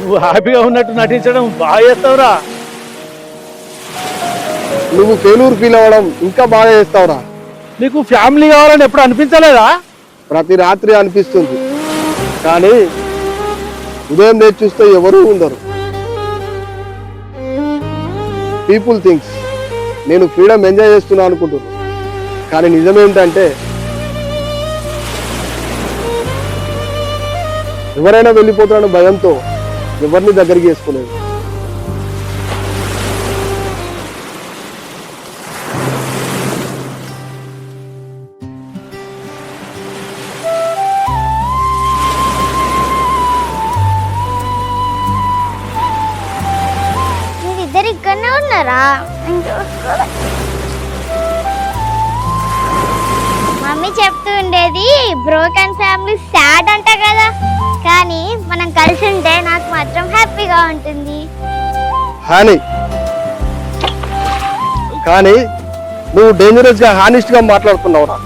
నువ్వు హ్యాపీగా ఉన్నట్టు నటించడం బాగా చేస్తావురా. నువ్వు ఫెయిల్యూర్ ఫీల్ అవ్వడం ఇంకా బాగా చేస్తావురా. నీకు ఫ్యామిలీ కావాలని ఎప్పుడు అనిపించలేదా? ప్రతి రాత్రి అనిపిస్తుంది, కానీ ఉదయం లేచి చూస్తే ఎవరూ ఉండరు. పీపుల్ థింక్స్ నేను ఫ్రీడమ్ ఎంజాయ్ చేస్తున్నా అనుకుంటున్నాను, కానీ నిజమేంటంటే ఎవరైనా వెళ్ళిపోతారని భయంతో ఎవరిని దగ్గరికి వేసుకోలేదు. మీరిద్దరు ఇక్కడనే ఉన్నారా? మమ్మీ చెప్తూ ఉండేది బ్రోకన్ ఫ్యామిలీ సాడ్ అంట కదా, కానీ మనం కలిసి ఉంటే నాకు మాత్రం హ్యాపీగా ఉంటుంది. కానీ నువ్వు డేంజరస్ గా హానెస్ట్ గా మాట్లాడుతున్నావురా.